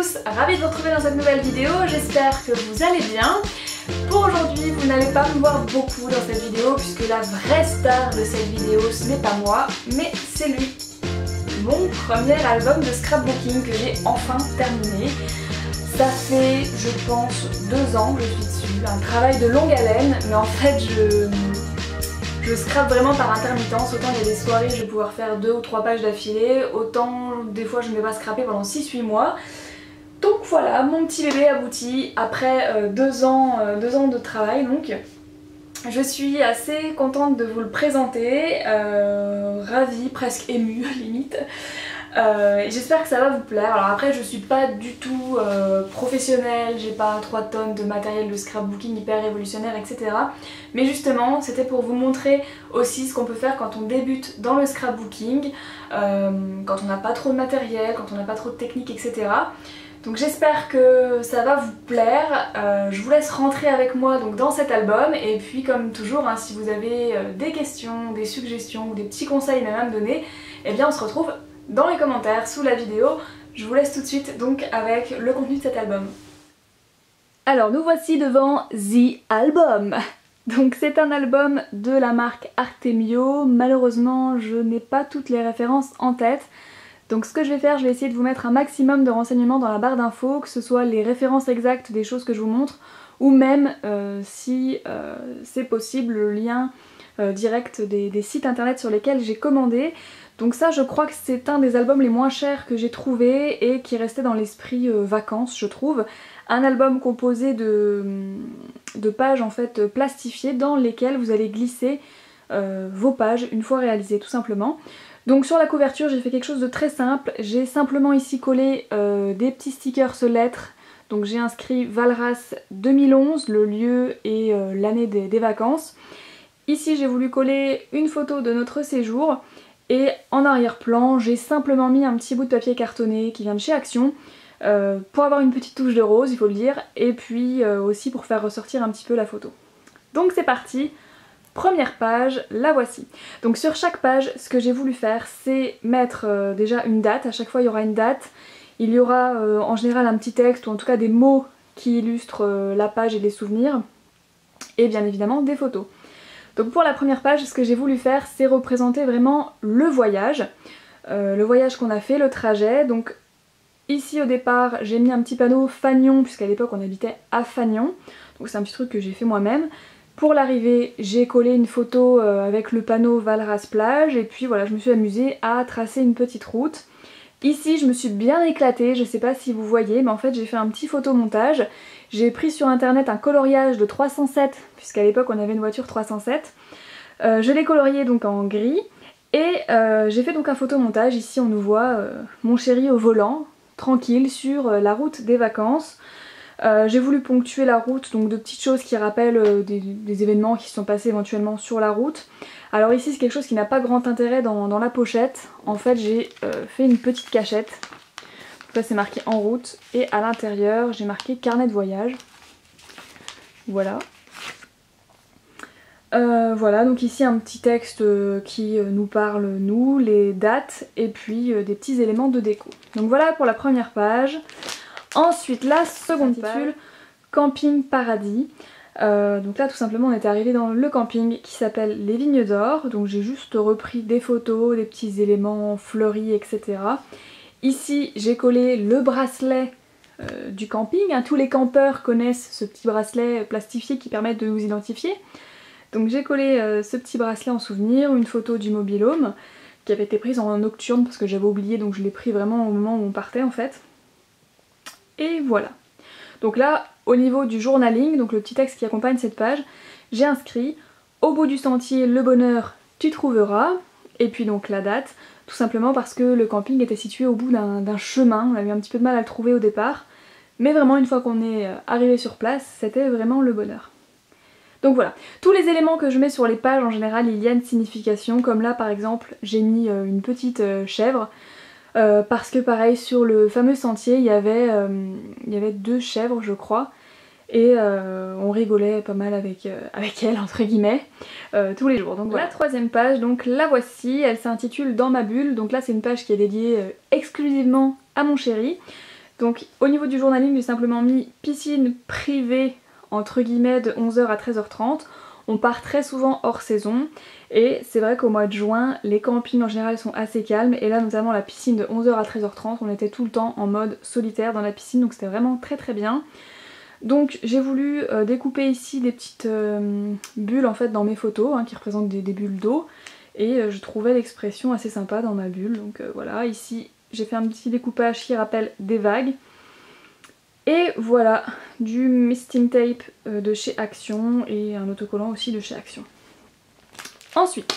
tous, ravie de vous retrouver dans cette nouvelle vidéo, j'espère que vous allez bien. Pour aujourd'hui, vous n'allez pas me voir beaucoup dans cette vidéo puisque la vraie star de cette vidéo ce n'est pas moi, mais c'est lui. Mon premier album de scrapbooking que j'ai enfin terminé. Ça fait, je pense, 2 ans que je suis dessus, un travail de longue haleine, mais en fait je scrape vraiment par intermittence. Autant il y a des soirées je vais pouvoir faire 2 ou 3 pages d'affilée, autant des fois je ne vais pas scraper pendant 6-8 mois. Donc voilà, mon petit bébé abouti après 2 ans de travail donc. Je suis assez contente de vous le présenter, ravie, presque émue limite. J'espère que ça va vous plaire. Alors après je suis pas du tout professionnelle, j'ai pas 3 tonnes de matériel de scrapbooking hyper révolutionnaire etc. Mais justement c'était pour vous montrer aussi ce qu'on peut faire quand on débute dans le scrapbooking, quand on n'a pas trop de matériel, quand on n'a pas trop de technique etc. Donc j'espère que ça va vous plaire. Je vous laisse rentrer avec moi donc dans cet album et puis comme toujours hein, si vous avez des questions, des suggestions ou des petits conseils même à me donner, eh bien on se retrouve dans les commentaires sous la vidéo. Je vous laisse tout de suite donc avec le contenu de cet album. Alors nous voici devant The Album. Donc c'est un album de la marque Artemio. Malheureusement je n'ai pas toutes les références en tête. Donc ce que je vais faire, je vais essayer de vous mettre un maximum de renseignements dans la barre d'infos, que ce soit les références exactes des choses que je vous montre, ou même si c'est possible le lien direct des sites internet sur lesquels j'ai commandé. Donc ça je crois que c'est un des albums les moins chers que j'ai trouvé et qui restait dans l'esprit vacances je trouve. Un album composé de pages en fait plastifiées dans lesquelles vous allez glisser vos pages une fois réalisées tout simplement. Donc sur la couverture j'ai fait quelque chose de très simple, j'ai simplement ici collé des petits stickers lettres. Donc j'ai inscrit Valras 2011, le lieu et l'année des vacances. Ici j'ai voulu coller une photo de notre séjour et en arrière-plan j'ai simplement mis un petit bout de papier cartonné qui vient de chez Action pour avoir une petite touche de rose il faut le dire et puis aussi pour faire ressortir un petit peu la photo. Donc c'est parti. Première page, la voici. Donc sur chaque page, ce que j'ai voulu faire, c'est mettre déjà une date. À chaque fois, il y aura une date. Il y aura en général un petit texte ou en tout cas des mots qui illustrent la page et les souvenirs. Et bien évidemment des photos. Donc pour la première page, ce que j'ai voulu faire, c'est représenter vraiment le voyage qu'on a fait, le trajet. Donc ici au départ, j'ai mis un petit panneau Fagnon, puisqu'à l'époque on habitait à Fagnon. Donc c'est un petit truc que j'ai fait moi-même. Pour l'arrivée, j'ai collé une photo avec le panneau Valras plage et puis voilà, je me suis amusée à tracer une petite route. Ici, je me suis bien éclatée, je sais pas si vous voyez, mais en fait j'ai fait un petit photomontage. J'ai pris sur internet un coloriage de 307, puisqu'à l'époque on avait une voiture 307. Je l'ai colorié donc en gris et j'ai fait donc un photomontage. Ici on nous voit mon chéri au volant, tranquille sur la route des vacances. J'ai voulu ponctuer la route donc de petites choses qui rappellent des événements qui se sont passés éventuellement sur la route. Alors ici c'est quelque chose qui n'a pas grand intérêt dans la pochette. En fait j'ai fait une petite cachette. Donc là c'est marqué en route et à l'intérieur j'ai marqué carnet de voyage. Voilà. Voilà donc ici un petit texte qui nous parle nous, les dates et puis des petits éléments de déco. Donc voilà pour la première page. Ensuite la seconde page, Camping Paradis. Donc là tout simplement on était arrivé dans le camping qui s'appelle les Vignes d'Or. Donc j'ai juste repris des photos, des petits éléments fleuris etc. Ici j'ai collé le bracelet du camping. Tous les campeurs connaissent ce petit bracelet plastifié qui permet de vous identifier. Donc j'ai collé ce petit bracelet en souvenir, une photo du mobil-home qui avait été prise en nocturne parce que j'avais oublié donc je l'ai pris vraiment au moment où on partait en fait. Et voilà. Donc là, au niveau du journaling, donc le petit texte qui accompagne cette page, j'ai inscrit « Au bout du sentier, le bonheur, tu trouveras ». Et puis donc la date, tout simplement parce que le camping était situé au bout d'un chemin. On a eu un petit peu de mal à le trouver au départ. Mais vraiment, une fois qu'on est arrivé sur place, c'était vraiment le bonheur. Donc voilà. Tous les éléments que je mets sur les pages, en général, il y a une signification. Comme là, par exemple, j'ai mis une petite chèvre. Parce que pareil sur le fameux sentier il y avait 2 chèvres je crois et on rigolait pas mal avec elles entre guillemets tous les jours. Donc voilà. La troisième page donc la voici, elle s'intitule Dans ma bulle. Donc là c'est une page qui est dédiée exclusivement à mon chéri. Donc au niveau du journaling, j'ai simplement mis piscine privée entre guillemets de 11h à 13h30. On part très souvent hors saison et c'est vrai qu'au mois de juin, les campings en général sont assez calmes et là notamment la piscine de 11h à 13h30, on était tout le temps en mode solitaire dans la piscine, donc c'était vraiment très très bien. Donc j'ai voulu découper ici des petites bulles en fait dans mes photos qui représentent des bulles d'eau et je trouvais l'expression assez sympa dans ma bulle, donc voilà, ici j'ai fait un petit découpage qui rappelle des vagues. Et voilà, du masking tape de chez Action et un autocollant aussi de chez Action. Ensuite,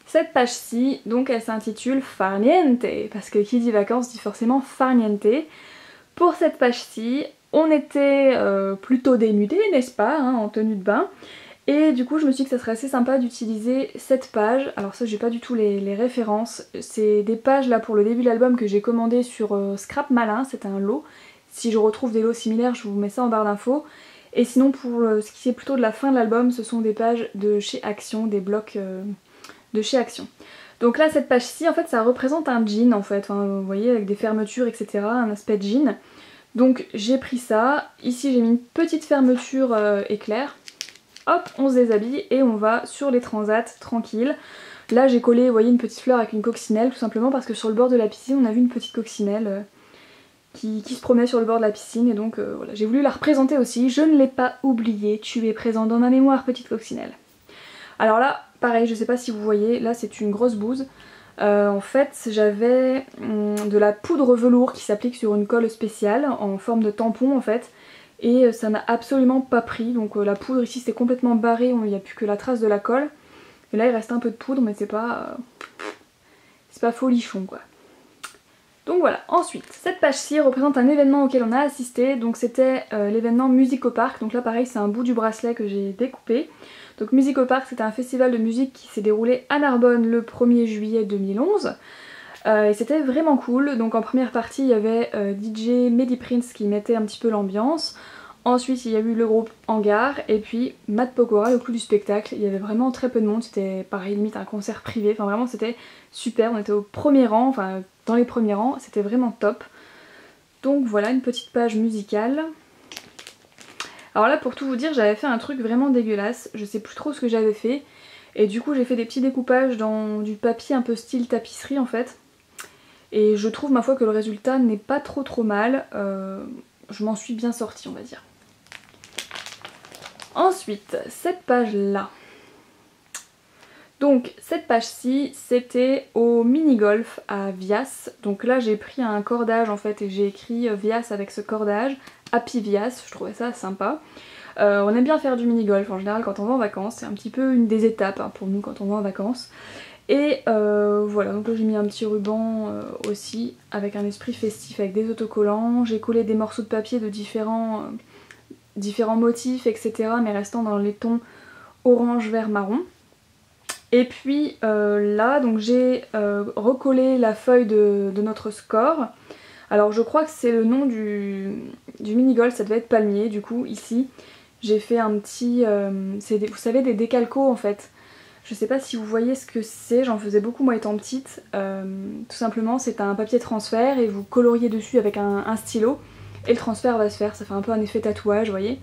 cette page-ci, donc elle s'intitule Farniente, parce que qui dit vacances dit forcément farniente. Pour cette page-ci, on était plutôt dénudés, n'est-ce pas, en tenue de bain. Et du coup je me suis dit que ça serait assez sympa d'utiliser cette page. Alors ça j'ai pas du tout les références. C'est des pages là pour le début de l'album que j'ai commandé sur Scrap Malin, c'était un lot. Si je retrouve des lots similaires je vous mets ça en barre d'infos. Et sinon pour ce qui est plutôt de la fin de l'album, ce sont des pages de chez Action, des blocs de chez Action. Donc là cette page-ci en fait ça représente un jean en fait, vous voyez avec des fermetures etc, un aspect jean. Donc j'ai pris ça, ici j'ai mis une petite fermeture éclair. Hop, on se déshabille et on va sur les transats tranquille. Là j'ai collé, vous voyez, une petite fleur avec une coccinelle tout simplement parce que sur le bord de la piscine on a vu une petite coccinelle qui se promenait sur le bord de la piscine et donc voilà, j'ai voulu la représenter aussi. Je ne l'ai pas oubliée, tu es présent dans ma mémoire petite coccinelle. Alors là, pareil, je sais pas si vous voyez, là c'est une grosse bouse. En fait j'avais de la poudre velours qui s'applique sur une colle spéciale en forme de tampon en fait. Et ça n'a absolument pas pris, donc la poudre ici c'était complètement barré, il n'y a plus que la trace de la colle. Et là il reste un peu de poudre mais c'est pas folichon quoi. Donc voilà, ensuite cette page-ci représente un événement auquel on a assisté, donc c'était l'événement Music au Parc, donc là pareil c'est un bout du bracelet que j'ai découpé. Donc Music au Parc c'était un festival de musique qui s'est déroulé à Narbonne le 1er juillet 2011. Et c'était vraiment cool, donc en première partie il y avait DJ Mehdi Prince qui mettait un petit peu l'ambiance. Ensuite il y a eu le groupe Hangar et puis Matt Pokora, le clou du spectacle. Il y avait vraiment très peu de monde, c'était pareil limite un concert privé, enfin vraiment c'était super, on était au premier rang, enfin dans les premiers rangs, c'était vraiment top. Donc voilà une petite page musicale. Alors là pour tout vous dire j'avais fait un truc vraiment dégueulasse, je sais plus trop ce que j'avais fait. Et du coup j'ai fait des petits découpages dans du papier un peu style tapisserie en fait. Et je trouve ma foi que le résultat n'est pas trop mal, je m'en suis bien sortie on va dire. Ensuite, cette page là. Donc cette page-ci c'était au mini-golf à Vias. Donc là j'ai pris un cordage en fait et j'ai écrit Vias avec ce cordage, Happy Vias, je trouvais ça sympa. On aime bien faire du mini-golf en général quand on va en vacances, c'est un petit peu une des étapes pour nous quand on va en vacances. Et voilà, donc là j'ai mis un petit ruban aussi avec un esprit festif avec des autocollants. J'ai collé des morceaux de papier de différents motifs etc, mais restant dans les tons orange, vert, marron. Et puis là donc j'ai recollé la feuille de notre score. Alors je crois que c'est le nom du mini-golf, ça devait être palmier. Du coup ici j'ai fait un petit, vous savez des décalcos en fait. Je sais pas si vous voyez ce que c'est, j'en faisais beaucoup moi étant petite. Tout simplement c'est un papier transfert et vous coloriez dessus avec un stylo et le transfert va se faire, ça fait un peu un effet tatouage, vous voyez.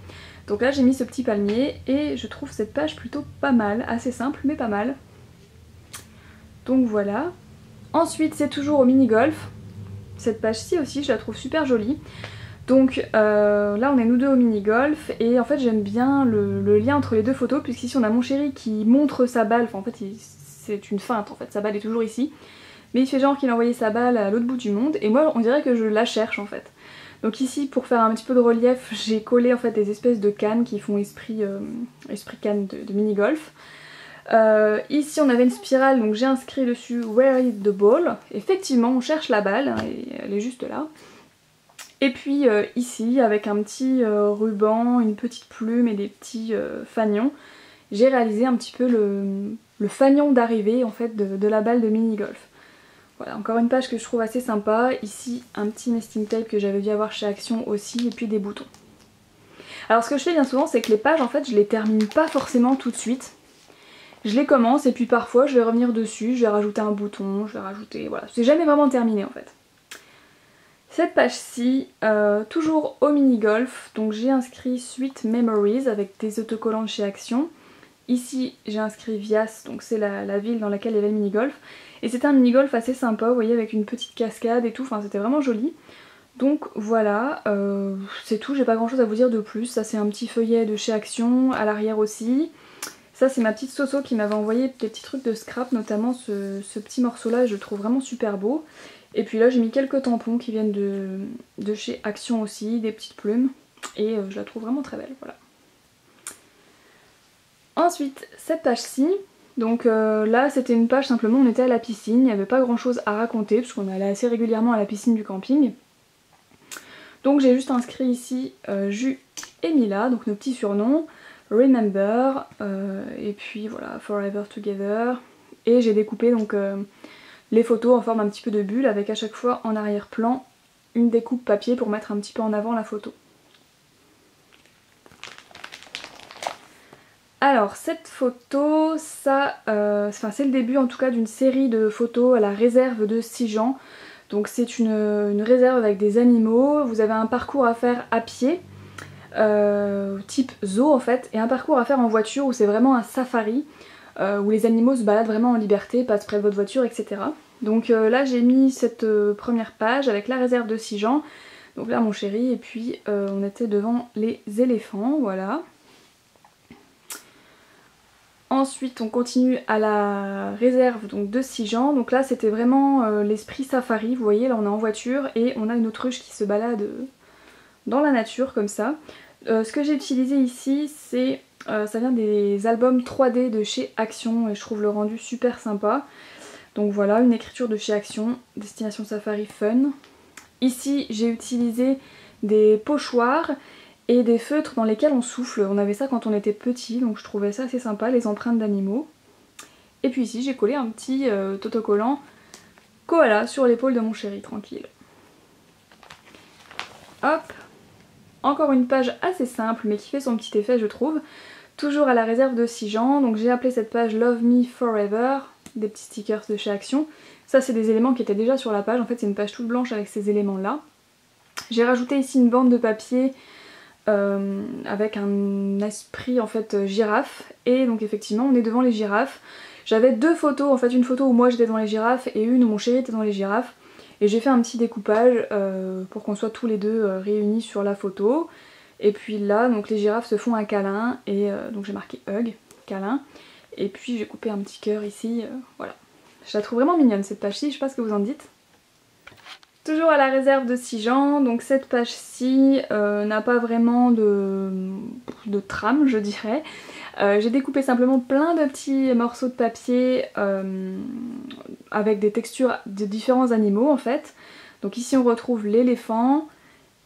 Donc là j'ai mis ce petit palmier et je trouve cette page plutôt pas mal, assez simple mais pas mal. Donc voilà. Ensuite c'est toujours au mini-golf. Cette page-ci aussi je la trouve super jolie. Donc là on est nous deux au mini-golf et en fait j'aime bien le lien entre les deux photos puisqu'ici on a mon chéri qui montre sa balle, enfin en fait c'est une feinte en fait, sa balle est toujours ici. Mais il fait genre qu'il a envoyé sa balle à l'autre bout du monde et moi on dirait que je la cherche en fait. Donc ici pour faire un petit peu de relief j'ai collé en fait des espèces de cannes qui font esprit canne de mini-golf. Ici on avait une spirale donc j'ai inscrit dessus Where is the ball. Effectivement on cherche la balle et elle est juste là. Et puis ici avec un petit ruban, une petite plume et des petits fanions, j'ai réalisé un petit peu le fanion d'arrivée en fait de la balle de mini-golf. Voilà, encore une page que je trouve assez sympa. Ici un petit nesting tape que j'avais dû avoir chez Action aussi et puis des boutons. Alors ce que je fais bien souvent c'est que les pages en fait je les termine pas forcément tout de suite. Je les commence et puis parfois je vais revenir dessus, je vais rajouter un bouton, je vais rajouter... voilà, c'est jamais vraiment terminé en fait. Cette page-ci, toujours au mini-golf, donc j'ai inscrit Sweet Memories avec des autocollants de chez Action. Ici j'ai inscrit Vias, donc c'est la ville dans laquelle il y avait le mini-golf. Et c'était un mini-golf assez sympa, vous voyez, avec une petite cascade et tout, enfin c'était vraiment joli. Donc voilà, c'est tout, j'ai pas grand chose à vous dire de plus. Ça c'est un petit feuillet de chez Action, à l'arrière aussi. Ça c'est ma petite Soso qui m'avait envoyé des petits trucs de scrap, notamment ce petit morceau là, je le trouve vraiment super beau. Et puis là j'ai mis quelques tampons qui viennent de chez Action aussi, des petites plumes. Et je la trouve vraiment très belle, voilà. Ensuite, cette page-ci, donc là c'était une page simplement, on était à la piscine, il n'y avait pas grand chose à raconter, parce qu'on allait assez régulièrement à la piscine du camping. Donc j'ai juste inscrit ici Jus et Mila, donc nos petits surnoms, Remember, et puis voilà, Forever Together. Et j'ai découpé donc les photos en forme un petit peu de bulle avec à chaque fois en arrière-plan une découpe papier pour mettre un petit peu en avant la photo. Alors cette photo, ça, c'est le début en tout cas d'une série de photos à la réserve de Sijan. Donc c'est une réserve avec des animaux, vous avez un parcours à faire à pied, type zoo en fait, et un parcours à faire en voiture où c'est vraiment un safari, où les animaux se baladent vraiment en liberté, passent près de votre voiture, etc. Donc là j'ai mis cette première page avec la réserve de Sijan, donc là mon chéri, et puis on était devant les éléphants, voilà. Ensuite on continue à la réserve donc, de Sijan, donc là c'était vraiment l'esprit safari, vous voyez là on est en voiture et on a une autruche qui se balade dans la nature comme ça. Ce que j'ai utilisé ici c'est, ça vient des albums 3D de chez Action et je trouve le rendu super sympa. Donc voilà, une écriture de chez Action, Destination Safari Fun. Ici j'ai utilisé des pochoirs et des feutres dans lesquels on souffle. On avait ça quand on était petit, donc je trouvais ça assez sympa, les empreintes d'animaux. Et puis ici j'ai collé un petit autocollant koala sur l'épaule de mon chéri, tranquille. Hop, encore une page assez simple mais qui fait son petit effet je trouve. Toujours à la réserve de Sijan, donc j'ai appelé cette page Love Me Forever, des petits stickers de chez Action. Ça c'est des éléments qui étaient déjà sur la page, en fait c'est une page toute blanche avec ces éléments là. J'ai rajouté ici une bande de papier avec un esprit en fait girafe, et donc effectivement on est devant les girafes. J'avais deux photos, en fait une photo où moi j'étais devant les girafes et une où mon chéri était devant les girafes, et j'ai fait un petit découpage pour qu'on soit tous les deux réunis sur la photo. Et puis là donc les girafes se font un câlin et donc j'ai marqué hug, câlin, et puis j'ai coupé un petit cœur ici, voilà. Je la trouve vraiment mignonne cette page-ci, je sais pas ce que vous en dites. Toujours à la réserve de Sijan, donc cette page-ci n'a pas vraiment de trame je dirais. J'ai découpé simplement plein de petits morceaux de papier avec des textures de différents animaux en fait. Donc ici on retrouve l'éléphant,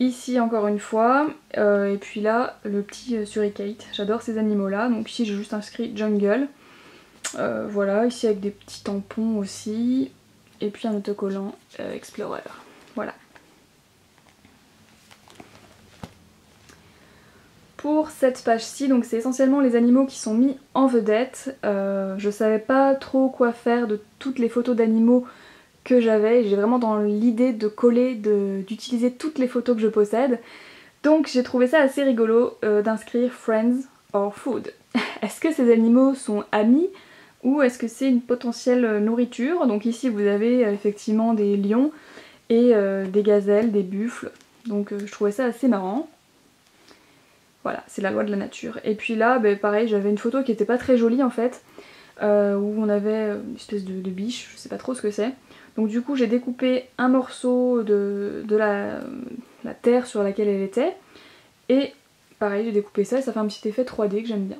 ici encore une fois, et puis là le petit suricate. J'adore ces animaux là, donc ici j'ai juste inscrit jungle. Voilà, ici avec des petits tampons aussi, et puis un autocollant Explorer. Voilà. Pour cette page-ci, donc c'est essentiellement les animaux qui sont mis en vedette. Je savais pas trop quoi faire de toutes les photos d'animaux que j'avais. J'ai vraiment dans l'idée de coller, d'utiliser toutes les photos que je possède. Donc j'ai trouvé ça assez rigolo d'inscrire Friends or Food. Est-ce que ces animaux sont amis ou est-ce que c'est une potentielle nourriture? Donc ici vous avez effectivement des lions et des gazelles, des buffles, donc je trouvais ça assez marrant. Voilà, c'est la loi de la nature. Et puis là, pareil, j'avais une photo qui était pas très jolie en fait, où on avait une espèce de biche, je sais pas trop ce que c'est. Donc du coup j'ai découpé un morceau de la terre sur laquelle elle était, et pareil j'ai découpé ça et ça fait un petit effet 3D que j'aime bien.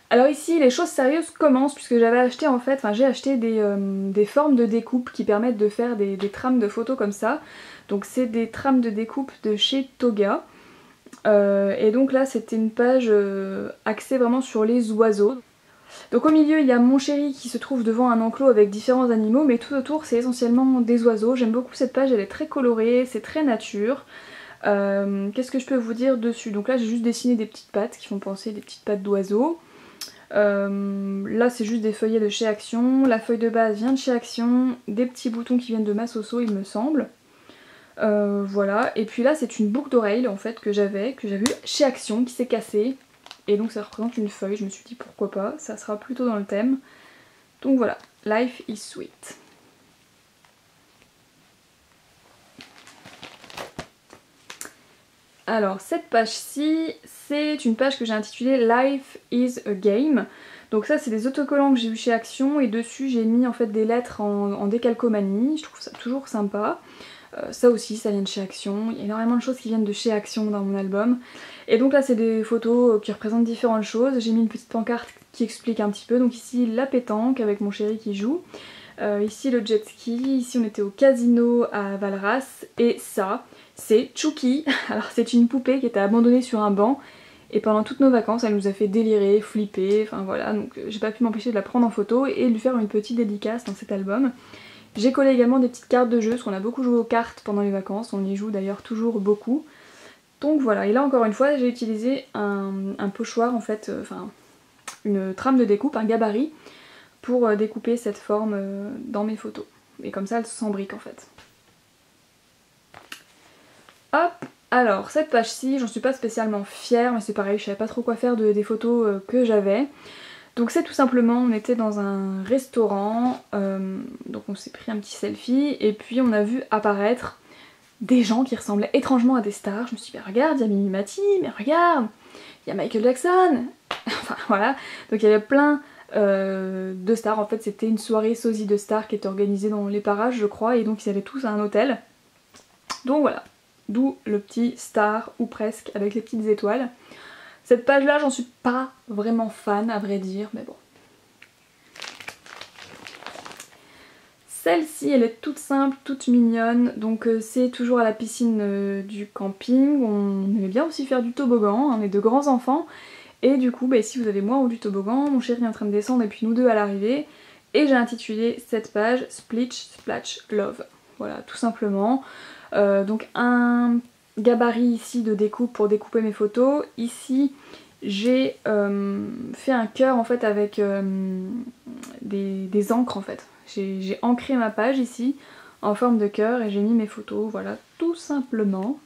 Alors ici les choses sérieuses commencent puisque j'avais acheté en fait, j'ai acheté des formes de découpe qui permettent de faire des trames de photos comme ça. Donc c'est des trames de découpe de chez Toga. Et donc là c'était une page axée vraiment sur les oiseaux. Donc au milieu il y a mon chéri qui se trouve devant un enclos avec différents animaux, mais tout autour c'est essentiellement des oiseaux. J'aime beaucoup cette page, elle est très colorée, c'est très nature. Qu'est-ce que je peux vous dire dessus? Donc là j'ai juste dessiné des petites pattes qui font penser des petites pattes d'oiseaux. Là c'est juste des feuillets de chez Action, la feuille de base vient de chez Action, des petits boutons qui viennent de Massoso il me semble. Voilà, et puis là c'est une boucle d'oreille en fait que j'avais eu chez Action qui s'est cassée. Et donc ça représente une feuille, je me suis dit pourquoi pas, ça sera plutôt dans le thème. Donc voilà, Life is Sweet. Alors cette page-ci, c'est une page que j'ai intitulée Life is a Game. Donc ça c'est des autocollants que j'ai eu chez Action et dessus j'ai mis en fait des lettres en décalcomanie, je trouve ça toujours sympa. Ça aussi ça vient de chez Action, il y a énormément de choses qui viennent de chez Action dans mon album. Et donc là c'est des photos qui représentent différentes choses, j'ai mis une petite pancarte qui explique un petit peu. Donc ici la pétanque avec mon chéri qui joue, ici le jet ski, ici on était au casino à Valras et ça c'est Chucky. Alors c'est une poupée qui était abandonnée sur un banc et pendant toutes nos vacances elle nous a fait délirer, flipper, enfin voilà, donc j'ai pas pu m'empêcher de la prendre en photo et de lui faire une petite dédicace dans cet album. J'ai collé également des petites cartes de jeu parce qu'on a beaucoup joué aux cartes pendant les vacances, on y joue d'ailleurs toujours beaucoup. Donc voilà, et là encore une fois j'ai utilisé un pochoir en fait, enfin une trame de découpe, un gabarit pour découper cette forme dans mes photos. Et comme ça elle s'embrique en fait. Hop, alors cette page-ci, j'en suis pas spécialement fière, mais c'est pareil, je savais pas trop quoi faire des photos que j'avais. Donc c'est tout simplement, on était dans un restaurant, donc on s'est pris un petit selfie, et puis on a vu apparaître des gens qui ressemblaient étrangement à des stars. Je me suis dit, mais regarde, il y a Mimi Mati, mais regarde, il y a Michael Jackson. Enfin voilà, donc il y avait plein de stars, en fait c'était une soirée sosie de stars qui était organisée dans les parages je crois, et donc ils allaient tous à un hôtel. Donc voilà. D'où le petit star, ou presque, avec les petites étoiles. Cette page là j'en suis pas vraiment fan à vrai dire, mais bon. Celle-ci elle est toute simple, toute mignonne, donc c'est toujours à la piscine du camping. On aimait bien aussi faire du toboggan, on est de grands enfants. Et du coup, ici vous avez moi au du toboggan, mon chéri est en train de descendre et puis nous deux à l'arrivée. Et j'ai intitulé cette page Splitch Splash Love. Voilà, tout simplement. Donc un gabarit ici de découpe pour découper mes photos. Ici j'ai fait un cœur en fait avec des encres en fait. J'ai ancré ma page ici en forme de cœur et j'ai mis mes photos, voilà, tout simplement.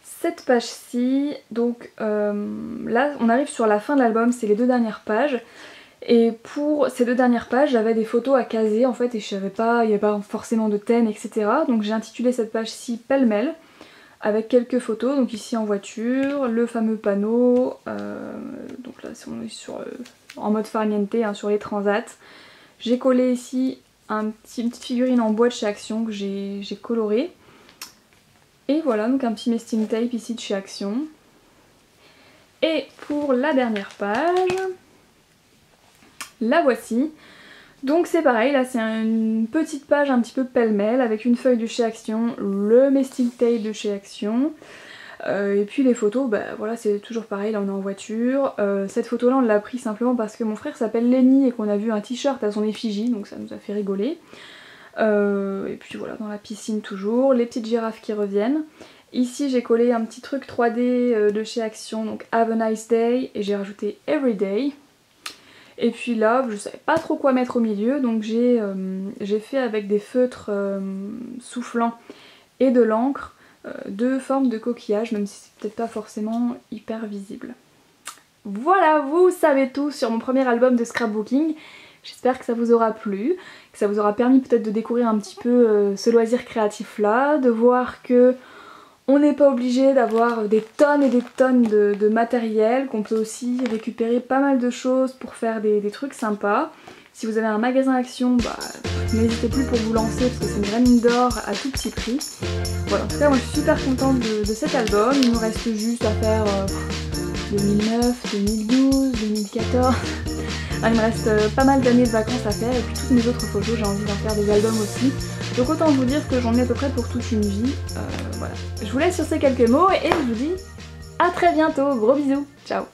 Cette page-ci, donc là on arrive sur la fin de l'album, c'est les deux dernières pages. Et pour ces deux dernières pages, j'avais des photos à caser en fait et je savais pas, il n'y avait pas forcément de thème, etc. Donc j'ai intitulé cette page-ci pêle-mêle avec quelques photos. Donc ici en voiture, le fameux panneau, donc là on est sur, en mode farniente hein, sur les transats. J'ai collé ici une petite figurine en bois de chez Action que j'ai colorée. Et voilà, donc un petit masking tape ici de chez Action. Et pour la dernière page... la voici. Donc c'est pareil, là c'est une petite page un petit peu pêle-mêle avec une feuille de chez Action, le masking tape de chez Action, et puis les photos, bah voilà c'est toujours pareil, là on est en voiture. Cette photo là on l'a pris simplement parce que mon frère s'appelle Lenny et qu'on a vu un t-shirt à son effigie, donc ça nous a fait rigoler. Et puis voilà, dans la piscine toujours, les petites girafes qui reviennent. Ici j'ai collé un petit truc 3D de chez Action, donc Have a Nice Day, et j'ai rajouté Everyday. Et puis là, je savais pas trop quoi mettre au milieu, donc j'ai fait avec des feutres soufflants et de l'encre deux formes de coquillages, même si c'est peut-être pas forcément hyper visible. Voilà, vous savez tout sur mon premier album de scrapbooking. J'espère que ça vous aura plu, que ça vous aura permis peut-être de découvrir un petit peu ce loisir créatif là, de voir que on n'est pas obligé d'avoir des tonnes et des tonnes de matériel, qu'on peut aussi récupérer pas mal de choses pour faire des trucs sympas. Si vous avez un magasin Action, bah, n'hésitez plus pour vous lancer parce que c'est une vraie mine d'or à tout petit prix. Voilà, en tout cas moi je suis super contente de cet album, il nous reste juste à faire 2009, 2012, 2014... il me reste pas mal d'années de vacances à faire et puis toutes mes autres photos, j'ai envie d'en faire des albums aussi. Donc autant vous dire que j'en ai à peu près pour toute une vie. Voilà. Je vous laisse sur ces quelques mots et je vous dis à très bientôt. Gros bisous. Ciao.